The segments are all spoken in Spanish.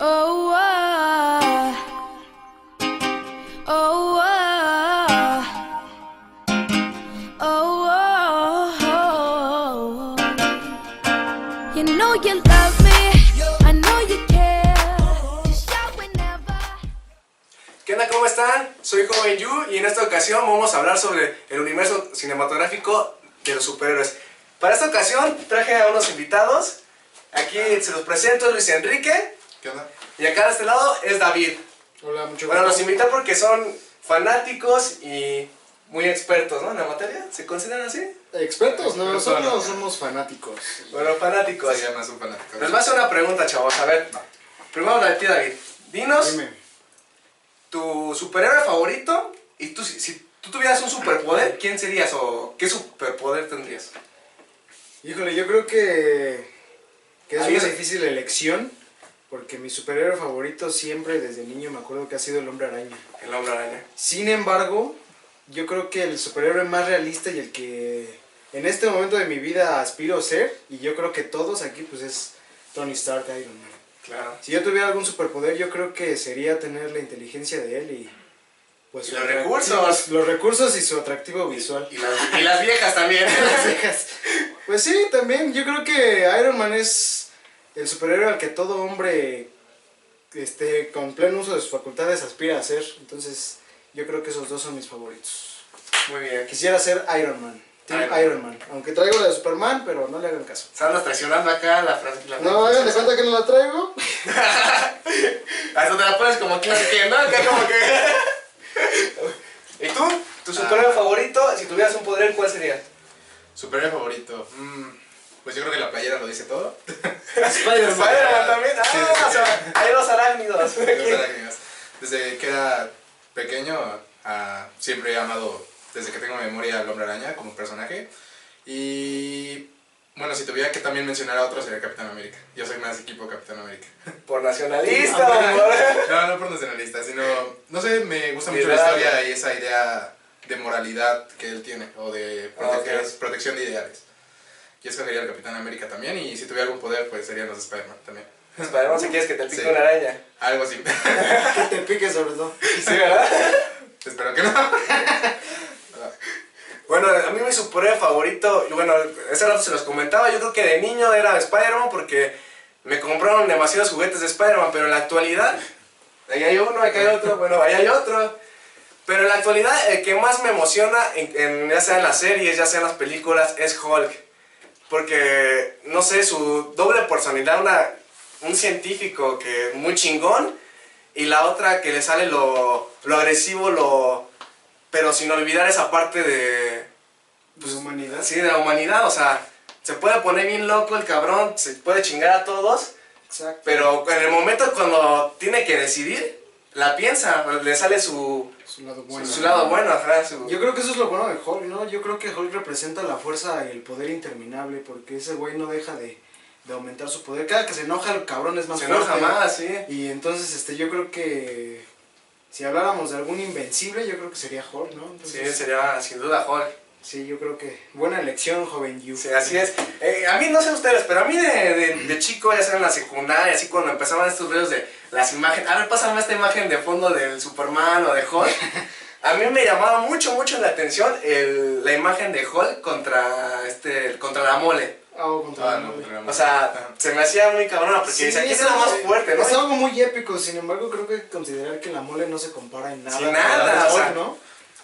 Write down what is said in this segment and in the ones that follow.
Oh, oh, oh, oh, oh, oh. You know you love me, I know you care. Just shout whenever. ¿Qué onda? ¿Cómo están? Soy Joven Yu y en esta ocasión vamos a hablar sobre el universo cinematográfico de los superhéroes. Para esta ocasión traje a unos invitados. Aquí se los presento, Luis Enrique. ¿Qué onda? Y acá de este lado es David. Hola, mucho Bueno, gusto. los invité porque son fanáticos y muy expertos, ¿no? En la materia. ¿Se consideran así? Expertos, no, Expertos, solo no. somos fanáticos. Bueno, fanáticos. Sería más un fanático. Les voy a hacer una pregunta, chavos. A ver, primero la de ti, David. Dinos Dime. tu superhéroe favorito y tú, si tú tuvieras un superpoder, ¿quién serías o qué superpoder tendrías? Híjole, yo creo que es Ahí una es- difícil elección, porque mi superhéroe favorito siempre desde niño me acuerdo que ha sido el Hombre Araña. El Hombre Araña. Sin embargo, yo creo que el superhéroe más realista y el que en este momento de mi vida aspiro a ser, y yo creo que todos aquí, pues es Tony Stark, Iron Man. Claro. Si yo tuviera algún superpoder, yo creo que sería tener la inteligencia de él y pues Y su los atractivo- recursos. los recursos y su atractivo visual. Y las viejas también. Las cejas. Pues sí, también yo creo que Iron Man es el superhéroe al que todo hombre con pleno uso de sus facultades aspira a ser. Entonces yo creo que esos dos son mis favoritos. Muy bien. Quisiera ser Iron Man, Team Iron Man. Iron Man. Aunque traigo la de Superman, pero no le hagan caso. Se andas traicionando acá la frase. No, hagan de cuenta que no la traigo. Hasta te la pones como que no sé quién, ¿no? Acá como que... ¿Y tú? ¿Tu superhéroe favorito? Si tuvieras un poder, ¿cuál sería? Superhéroe favorito. Pues yo creo que la playera lo dice todo. Spider-Man. Spider-Man también. Sí, Ah, sí, o sea, hay los arácnidos. Los arácnidos. Desde que era pequeño, siempre he amado, desde que tengo memoria, al Hombre Araña como personaje. Y bueno, si tuviera que también mencionar a otro, sería Capitán América. Yo soy más equipo Capitán América. Por nacionalista, amor. No por nacionalista, sino, no sé, me gusta mucho la Ideal. historia y esa idea de moralidad que él tiene, o de Ok. protección de ideales. Yo escogería al Capitán América también, y si tuviera algún poder, pues serían los de Spider-Man también. Spider-Man, si quieres que te pique Sí. una araña. Algo así. Que te pique sobre todo. Sí, ¿verdad? Espero que no. Bueno, a mí mi superhéroe favorito, y bueno, ese rato se los comentaba, yo creo que de niño era Spider-Man porque me compraron demasiados juguetes de Spider-Man, pero en la actualidad, ahí hay uno, acá hay otro, bueno, ahí hay otro. Pero en la actualidad el que más me emociona, ya sea en las series, ya sea en las películas, es Hulk. Porque, no sé, su doble personalidad, un científico que muy chingón, y la otra que le sale lo agresivo, pero sin olvidar esa parte de De humanidad. sí, de la humanidad, o sea, se puede poner bien loco el cabrón, se puede chingar a todos, Exacto. pero en el momento cuando tiene que decidir, la piensa, le sale su Su lado bueno. lado bueno, ajá, su... Yo creo que eso es lo bueno de Hulk, ¿no? Yo creo que Hulk representa la fuerza y el poder interminable, porque ese güey no deja de aumentar su poder. Cada que se enoja, el cabrón es más se fuerte. enoja más, sí. Y entonces, yo creo que si habláramos de algún invencible, yo creo que sería Hulk, ¿no? Sí, Entonces, sería sin duda Hulk. sí, yo creo que buena elección, joven Yu. Sí, así es. A mí, no sé ustedes, pero a mí de chico, ya sea en la secundaria, así cuando empezaban estos videos de las imágenes, a ver, pásame esta imagen de fondo del Superman o de Hulk. A mí me llamaba mucho la atención la imagen de Hulk contra la mole. Contra la No, mole. programa. O sea, se me hacía muy cabrona porque Sí, dice, aquí es es la más algo- fuerte, ¿no? Es algo muy épico, sin embargo, creo que considerar que la mole no se compara en nada. Sin con nada, la de o sea, Hulk, ¿no?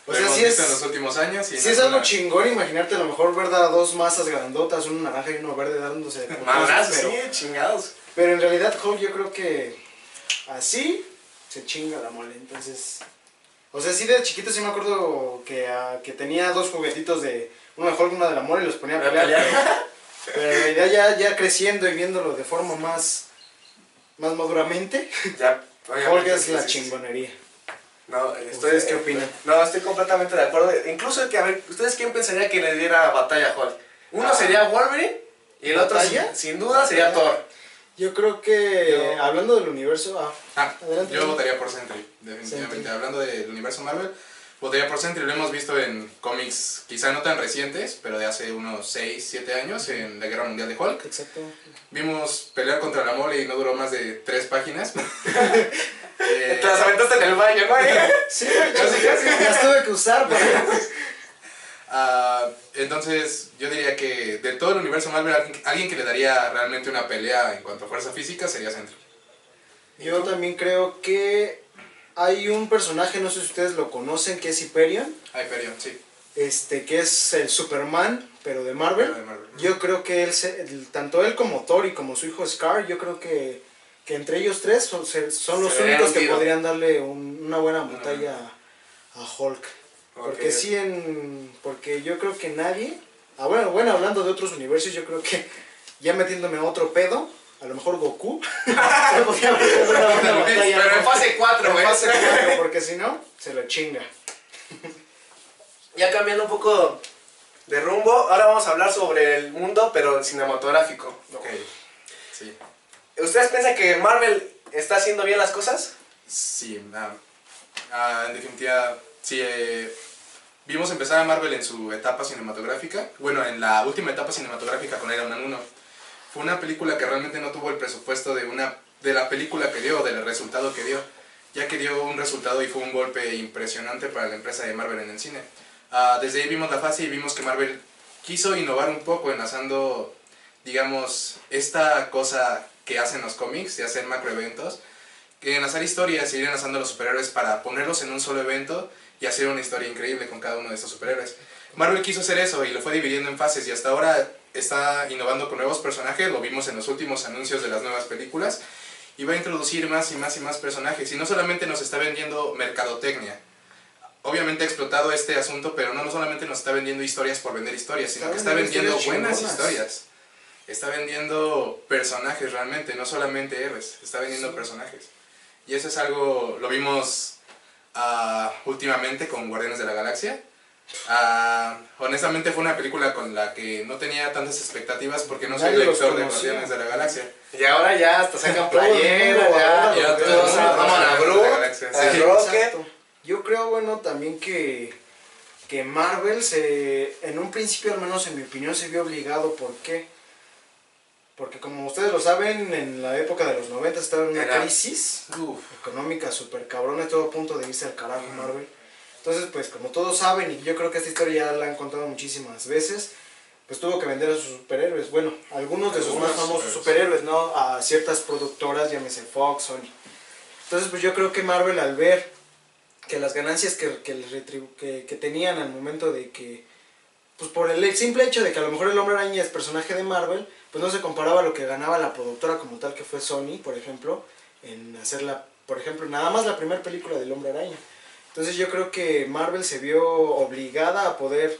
Lo O sea, hemos sí visto en es... los últimos años. Y Sí no es algo una- chingón imaginarte a lo mejor ver a dos masas grandotas, uno naranja y uno verde dándose de putazos, Madrazos, pero, sí, chingados. pero en realidad Hulk yo creo que así se chinga la mole, entonces... O sea, sí de chiquito sí me acuerdo que tenía dos juguetitos de... Uno de Hulk y uno de la mole y los ponía a pelear, pero en realidad ya creciendo y viéndolo de forma más maduramente, Ya, Hulk obviamente, es sí, la sí, sí. chingonería. No, ¿Ustedes qué opinan? No, estoy completamente de acuerdo. Incluso que, a ver, ¿ustedes quién pensaría que le diera batalla a Hulk? Uno sería Wolverine y el otro, ¿Batalla? sin duda, sería Thor. Yo creo que, Yo- hablando del universo... adelante. Yo votaría por Sentry, definitivamente. Sentry. Hablando del universo Marvel, Botella por Sentry lo hemos visto en cómics quizá no tan recientes, pero de hace unos 6, 7 años en la Guerra Mundial de Hulk. Exacto. Vimos pelear contra la mole y no duró más de 3 páginas. Te las aventaste en el baño, ¿no? Sí, casi las tuve que usar para... Entonces yo diría que de todo el universo Marvel, alguien que le daría realmente una pelea en cuanto a fuerza física sería Sentry. Yo también creo que hay un personaje, no sé si ustedes lo conocen, que es Hyperion. Hyperion, sí. Que es el Superman, pero de Marvel. Pero de Marvel. Yo creo que tanto él como Thor y como su hijo Scar, yo creo que entre ellos tres son los únicos que podrían darle una buena batalla a Hulk. Porque porque yo creo que nadie, bueno, hablando de otros universos, yo creo que ya metiéndome a otro pedo, a lo mejor Goku, se podría meter una buena batalla. Pero en fase 4, güey. En fase 4, porque si no, se lo chinga. Ya cambiando un poco de rumbo, ahora vamos a hablar sobre el mundo, pero cinematográfico. Ok, sí. ¿Ustedes piensan que Marvel está haciendo bien las cosas? Sí, en definitiva, sí. Vimos empezar a Marvel en su etapa cinematográfica, bueno, en la última etapa cinematográfica con Iron Man 1. Fue una película que realmente no tuvo el presupuesto de la película que dio, del resultado que dio, ya que dio un resultado y fue un golpe impresionante para la empresa de Marvel en el cine. Desde ahí vimos la fase y vimos que Marvel quiso innovar un poco enlazando, digamos, esta cosa que hacen los cómics, de hacer macroeventos, que enlazar historias y ir enlazando a los superhéroes para ponerlos en un solo evento y hacer una historia increíble con cada uno de estos superhéroes. Marvel quiso hacer eso y lo fue dividiendo en fases y hasta ahora está innovando con nuevos personajes, lo vimos en los últimos anuncios de las nuevas películas, y va a introducir más y más y más personajes, y no solamente nos está vendiendo mercadotecnia. Obviamente ha explotado este asunto, pero no solamente nos está vendiendo historias por vender historias, sino que está vendiendo buenas historias. Está vendiendo personajes realmente, no solamente héroes, está vendiendo personajes. Y eso es algo, lo vimos últimamente con Guardianes de la Galaxia. Honestamente fue una película con la que no tenía tantas expectativas porque no soy lector de Guardianes de la Galaxia. Y ahora ya hasta sacan playeras, ya todos aman a Groot, a Rocket. Yo creo, bueno, también que Marvel en un principio, al menos en mi opinión, se vio obligado. ¿Por qué? Porque como ustedes lo saben, en la época de los 90 estaba en una crisis económica súper cabrona, estuvo a punto de irse al carajo Marvel. Entonces, pues como todos saben, y yo creo que esta historia ya la han contado muchísimas veces, pues tuvo que vender a sus superhéroes, bueno, algunos de sus más famosos superhéroes, ¿no? A ciertas productoras, llámese Fox, Sony. Entonces, pues yo creo que Marvel, al ver que las ganancias que tenían al momento de que, pues por el simple hecho de que a lo mejor el Hombre Araña es personaje de Marvel, pues no se comparaba a lo que ganaba la productora como tal, que fue Sony, por ejemplo, en hacer por ejemplo, nada más la primera película del Hombre Araña. Entonces yo creo que Marvel se vio obligada a poder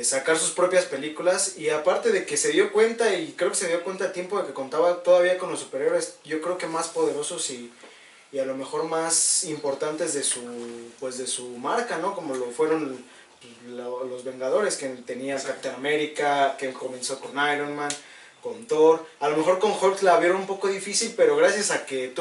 sacar sus propias películas, y aparte de que se dio cuenta, y creo que se dio cuenta a tiempo de que contaba todavía con los superhéroes, yo creo que más poderosos y a lo mejor más importantes de su marca, ¿no? Como lo fueron los Vengadores, que tenían Captain America, que comenzó con Iron Man, con Thor. A lo mejor con Hulk la vieron un poco difícil, pero gracias a que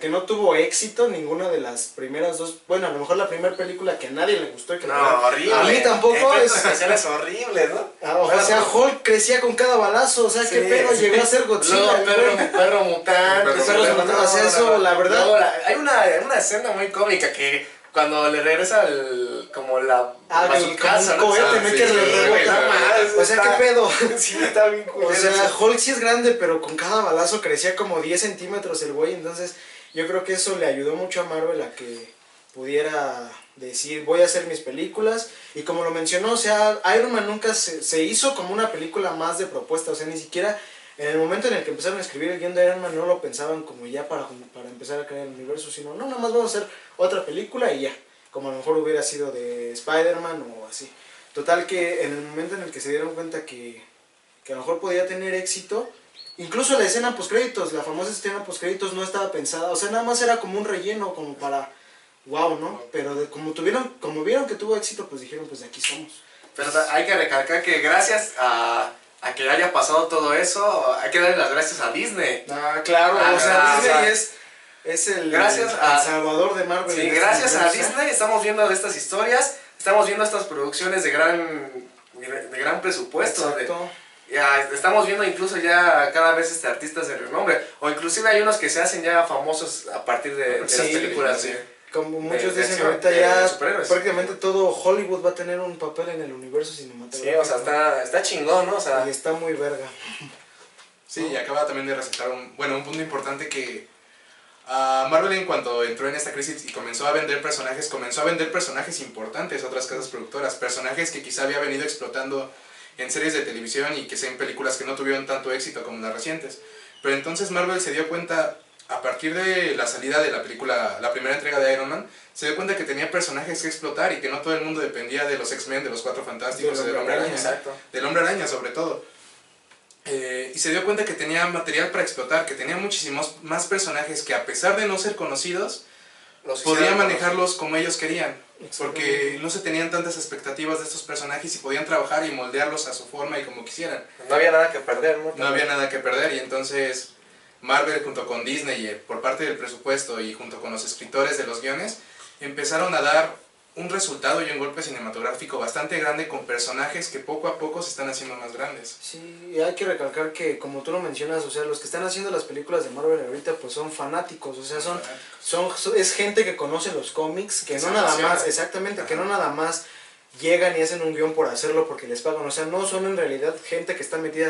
no tuvo éxito ninguna de las primeras dos, bueno, a lo mejor la primera película que a nadie le gustó y que horrible. A mí tampoco es especiales horribles, ¿no? O sea, Hulk crecía con cada balazo, o sea, qué pedo, llegó a ser Godzilla. Perro mutante, o sea, eso, la verdad. No, hay una escena muy cómica que cuando le regresa a su casa, como un cohete, ¿no? Que le rebota. O sea, qué pedo. Sí, está bien cool. O sea, Hulk sí es grande, pero con cada balazo crecía como 10 centímetros el güey. Entonces, yo creo que eso le ayudó mucho a Marvel a que pudiera decir, voy a hacer mis películas. Y como lo mencionó, o sea, Iron Man nunca se hizo como una película más de propuesta. O sea, ni siquiera en el momento en el que empezaron a escribir el guión de Iron Man no lo pensaban como ya para empezar a crear el universo, sino no, nada más vamos a hacer otra película y ya, como a lo mejor hubiera sido de Spider-Man o así. Total que en el momento en el que se dieron cuenta que a lo mejor podía tener éxito, incluso la escena postcréditos, la famosa escena postcréditos no estaba pensada, o sea, nada más era como un relleno, como para wow, ¿no? Pero como vieron que tuvo éxito, pues dijeron, pues de aquí somos. Pero hay que recalcar que gracias a que haya pasado todo eso, hay que darle las gracias a Disney. Claro, o sea, Disney Es el, Gracias el a- salvador de Marvel. Sí, en este gracias a universo. Disney estamos viendo estas historias, estamos viendo estas producciones de gran presupuesto. Exacto. Ya estamos viendo incluso ya cada vez artistas de renombre, o inclusive hay unos que se hacen ya famosos a partir de las Sí, películas. sí. Como muchos de dicen acción, ahorita de ya superhéroes. prácticamente todo Hollywood va a tener un papel en el universo Sí, cinematográfico. o sea, está chingón, ¿no? O sea, Y está muy verga. Sí, y acaba también de resaltar un punto importante que Marvel en cuanto entró en esta crisis y comenzó a vender personajes importantes a otras casas productoras, personajes que quizá había venido explotando en series de televisión y que sean películas que no tuvieron tanto éxito como las recientes. Pero entonces Marvel se dio cuenta, a partir de la salida de la película, la primera entrega de Iron Man, se dio cuenta que tenía personajes que explotar y que no todo el mundo dependía de los X-Men, de los Cuatro Fantásticos, del Hombre Araña. exacto. Del Hombre Araña sobre todo. Y se dio cuenta que tenía material para explotar, que tenía muchísimos más personajes que a pesar de no ser conocidos, Los podían hicieron manejarlos como ellos querían. Porque Exactamente. no se tenían tantas expectativas de estos personajes y podían trabajar y moldearlos a su forma y como quisieran. No había nada que perder, ¿no? No había nada que perder y entonces Marvel junto con Disney por parte del presupuesto y junto con los escritores de los guiones empezaron a dar un resultado y un golpe cinematográfico bastante grande con personajes que poco a poco se están haciendo más grandes. Sí, y hay que recalcar que como tú lo mencionas, o sea, los que están haciendo las películas de Marvel ahorita pues son fanáticos, o sea, es gente que conoce los cómics, que Que no se nada apasiona. más, exactamente, que Ajá. no nada más llegan y hacen un guión por hacerlo porque les pagan, o sea, no son en realidad gente que está metida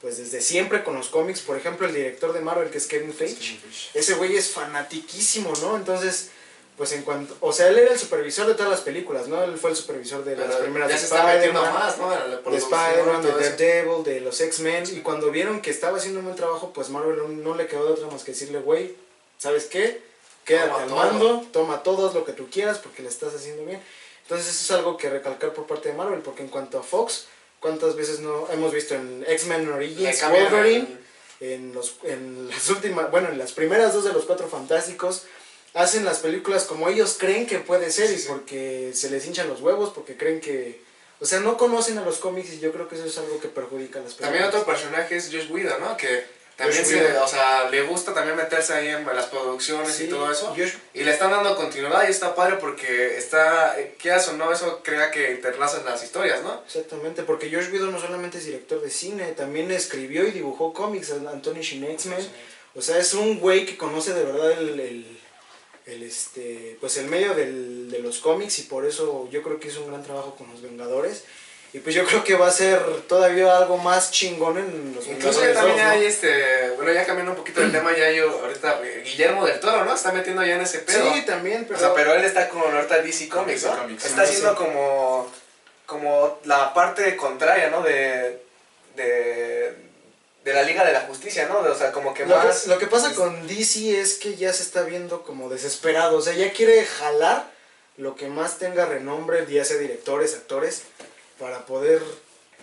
desde siempre con los cómics. Por ejemplo, el director de Marvel, que es Kevin Feige, ese güey es fanatiquísimo, ¿no? Entonces, pues en cuanto, o sea, él era el supervisor de todas las películas, ¿no? Él fue el supervisor de las Pero primeras ya de se está metiendo Spider-Man, más, ¿no? En la de producción, Spider-Man, de todo eso. Daredevil, de los X-Men, y cuando vieron que estaba haciendo un buen trabajo, pues Marvel no le quedó de otra más que decirle, güey, ¿sabes qué? Quédate Toma al todo. mando, toma todo lo que tú quieras porque le estás haciendo bien. Entonces eso es algo que recalcar por parte de Marvel, porque en cuanto a Fox, ¿cuántas veces no hemos visto en X-Men Le Origins, cambian Wolverine, en las últimas, bueno, en las primeras dos de los Cuatro Fantásticos, hacen las películas como ellos creen que puede ser Sí, y sí. porque se les hinchan los huevos, porque creen que, o sea, no conocen a los cómics y yo creo que eso es algo que perjudica a las películas. También otro personaje es Josh Whedon, ¿no? Que también Josh Whedon. o sea, le gusta también meterse ahí en las producciones Sí, y todo eso. Josh- Y le están dando continuidad y está padre porque está, quieras o no, eso crea que interlazan las historias, ¿no? Exactamente, porque Josh Whedon no solamente es director de cine, también escribió y dibujó cómics, Anthony X-Men. O sea, es un güey que conoce de verdad pues el medio de los cómics y por eso yo creo que hizo un gran trabajo con los Vengadores. Y pues yo creo que va a ser todavía algo más chingón en los Incluso Vengadores ya también 2, ¿no? hay bueno, ya cambiando un poquito del tema, ya yo ahorita Guillermo del Toro, ¿no? Está metiendo ya en ese pedo. Sí, también, pero... O sea, pero él está con ahorita DC Comics, ¿no? DC Comics, Está sí, haciendo sí. como la parte contraria, ¿no? De la Liga de la Justicia, ¿no? O sea, como que más... Lo que pasa con DC es que ya se está viendo como desesperado, o sea, ya quiere jalar lo que más tenga renombre, ya sea directores, actores, para poder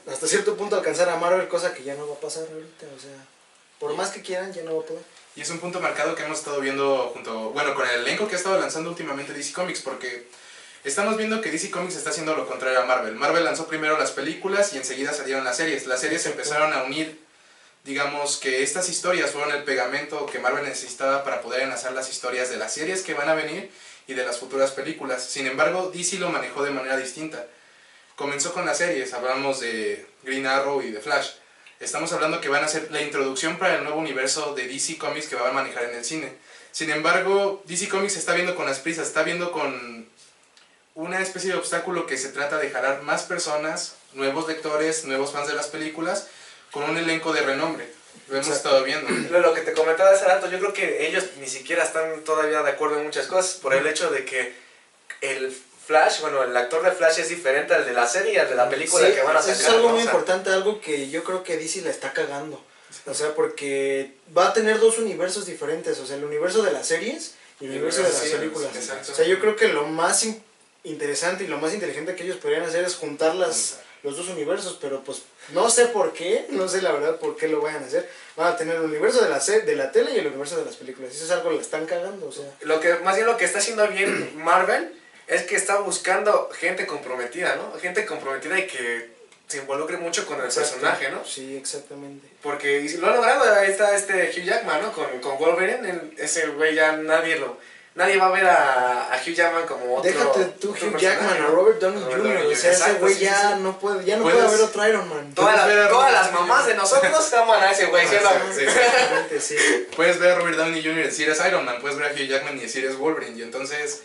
hasta cierto punto alcanzar a Marvel, cosa que ya no va a pasar ahorita, o sea, por más que quieran, ya no va a poder. Y es un punto marcado que hemos estado viendo con el elenco que ha estado lanzando últimamente DC Comics, porque estamos viendo que DC Comics está haciendo lo contrario a Marvel. Marvel lanzó primero las películas y enseguida salieron las series. Las series empezaron a unir, digamos que estas historias fueron el pegamento que Marvel necesitaba para poder enlazar las historias de las series que van a venir y de las futuras películas. Sin embargo, DC lo manejó de manera distinta. Comenzó con las series, hablamos de Green Arrow y de Flash. Estamos hablando que van a ser la introducción para el nuevo universo de DC Comics que van a manejar en el cine. Sin embargo, DC Comics se está viendo con las prisas, está viendo con una especie de obstáculo que se trata de jalar más personas, nuevos lectores, nuevos fans de las películas, con un elenco de renombre. Lo hemos Exacto. estado viendo. Lo que te comentaba hace rato, yo creo que ellos ni siquiera están todavía de acuerdo en muchas cosas por el hecho de que el Flash, bueno, el actor de Flash es diferente al de la serie y al de la película Sí, que van a eso sacar. es algo ¿no? muy O sea, importante, algo que yo creo que DC la está cagando. O sea, porque va a tener dos universos diferentes, o sea, el universo de las series y el universo de las sí, películas. exacto. O sea, yo creo que lo más interesante y lo más inteligente que ellos podrían hacer es juntar los dos universos, pero pues no sé por qué, no sé la verdad por qué lo vayan a hacer. Van a tener el universo de la tele y el universo de las películas. Eso es algo que la están cagando, o sea. Más bien lo que está haciendo bien Marvel es que está buscando gente comprometida, ¿no? Gente comprometida y que se involucre mucho con el Exacto. personaje, ¿no? Sí, exactamente. Porque y lo ha logrado, ahí está Hugh Jackman, ¿no? Con Wolverine, ese güey ya nadie va a ver a Hugh Jackman como otro. Déjate tú, otro Hugh personaje, Jackman, a ¿no? Robert Downey Robert Jr. Downey O sea, ese Exacto, güey sí, ya sí. no puede, ya no Puedes- puede haber otro Iron Man. Todas las mamás de nosotros aman a ese güey, ¿sí o no? Sí. Exactamente, sí. Puedes ver a Robert Downey Jr. y decir es Iron Man, puedes ver a Hugh Jackman y decir es Wolverine, y entonces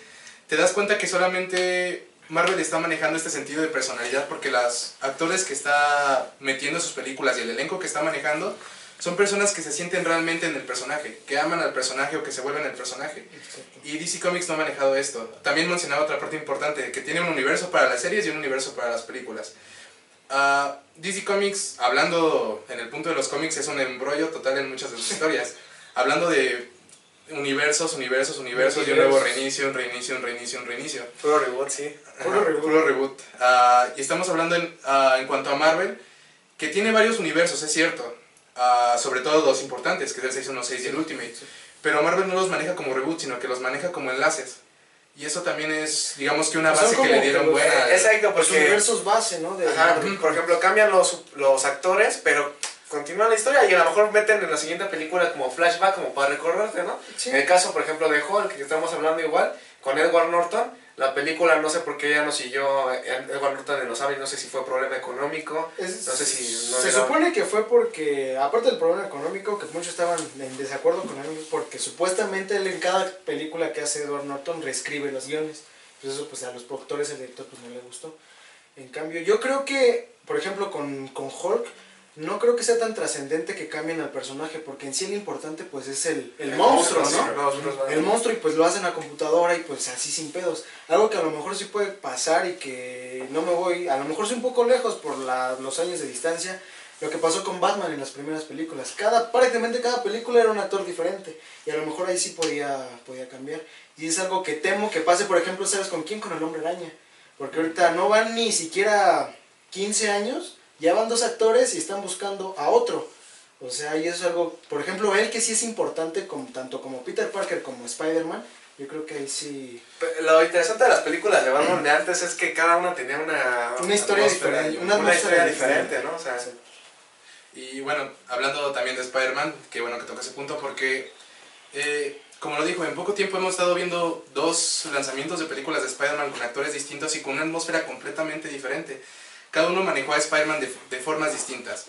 te das cuenta que solamente Marvel está manejando este sentido de personalidad porque los actores que está metiendo en sus películas y el elenco que está manejando son personas que se sienten realmente en el personaje, que aman al personaje o que se vuelven el personaje. Exacto. Y DC Comics no ha manejado esto. También mencionaba otra parte importante, que tiene un universo para las series y un universo para las películas. DC Comics, hablando en el punto de los cómics, es un embrollo total en muchas de sus historias. Hablando de universos y un nuevo reinicio, un reinicio. Puro reboot, sí. Puro reboot. Y estamos hablando en cuanto a Marvel, que tiene varios universos, es cierto. Sobre todo dos importantes, que es el 616 y el Ultimate. Pero Marvel no los maneja como reboot, sino que los maneja como enlaces. Y eso también es, digamos que una Son base que como le dieron que buena. Exacto, Los porque universos base, ¿no? De ajá, Marvel. por ejemplo, cambian los actores, pero continúan la historia y a lo mejor meten en la siguiente película como flashback, como para recordarte, ¿no? Sí. En el caso, por ejemplo, de Hulk, que estamos hablando igual, con Edward Norton, la película no sé por qué ya no siguió Edward Norton en los años, no sé si fue problema económico, no sé si... No se era- supone que fue porque, aparte del problema económico, que muchos estaban en desacuerdo con él, porque supuestamente él en cada película que hace Edward Norton reescribe los guiones. Pues eso pues a los productores, el director pues no le gustó. En cambio, yo creo que, por ejemplo, con Hulk, no creo que sea tan trascendente que cambien al personaje, porque en sí lo importante pues es el monstruo, ¿no? El monstruo y pues lo hacen a computadora y pues así sin pedos. Algo que a lo mejor sí puede pasar y que no me voy, a lo mejor soy un poco lejos por los años de distancia, lo que pasó con Batman en las primeras películas. Prácticamente cada película era un actor diferente y a lo mejor ahí sí podía cambiar. Y es algo que temo que pase, por ejemplo, ¿sabes con quién? Con el Hombre Araña. Porque ahorita no van ni siquiera 15 años, ya van 2 actores y están buscando a otro. O sea, y eso es algo, por ejemplo, él que sí es importante, tanto como Peter Parker como Spider-Man, yo creo que ahí sí... Lo interesante de las películas de Batman de antes es que cada una tenía una historia atmósfera diferente, y una una historia atmósfera diferente, ¿no? O sea, Sí. Y bueno, hablando también de Spider-Man, qué bueno que toca ese punto porque, como lo dijo, en poco tiempo hemos estado viendo 2 lanzamientos de películas de Spider-Man con actores distintos y con una atmósfera completamente diferente. Cada uno manejó a Spider-Man de formas distintas.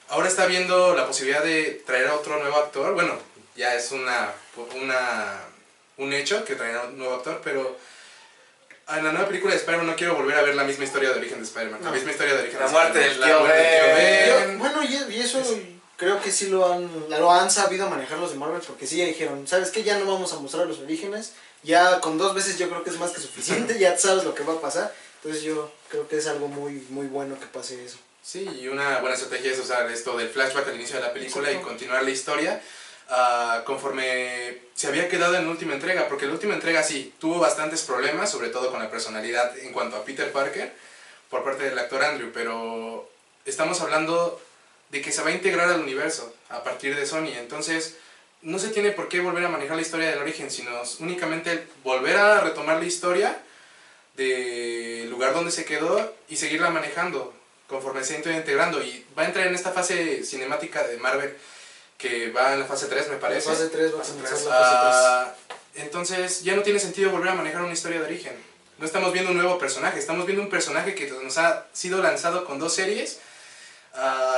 Ahora está viendo la posibilidad de traer a otro nuevo actor. Bueno, ya es un hecho que traerá un nuevo actor, pero en la nueva película de Spider-Man no quiero volver a ver la misma historia de origen de Spider-Man. La No. misma historia de origen La de muerte Spider-Man. del tío muerte del Ben. Bueno, y eso creo que sí lo han sabido manejar los de Marvel, porque sí ya dijeron, ¿sabes qué? Ya no vamos a mostrar los orígenes, ya con 2 veces yo creo que es más que suficiente, ya sabes lo que va a pasar, entonces yo creo que es algo muy, muy bueno que pase eso. Sí, y una buena estrategia es usar esto del flashback al inicio de la película Exacto. y continuar la historia conforme se había quedado en la última entrega, porque la última entrega sí, tuvo bastantes problemas, sobre todo con la personalidad en cuanto a Peter Parker, por parte del actor Andrew, pero estamos hablando de que se va a integrar al universo a partir de Sony, entonces no se tiene por qué volver a manejar la historia del origen, sino únicamente volver a retomar la historia del lugar donde se quedó y seguirla manejando conforme se ido integrando, y va a entrar en esta fase cinemática de Marvel que va en la fase 3 me parece. La fase 3 va a Fase comenzar 3. la fase 3. Entonces ya no tiene sentido volver a manejar una historia de origen. No estamos viendo un nuevo personaje, estamos viendo un personaje que nos ha sido lanzado con 2 series,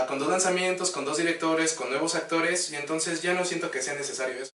con 2 lanzamientos, con 2 directores, con nuevos actores, y entonces ya no siento que sea necesario eso.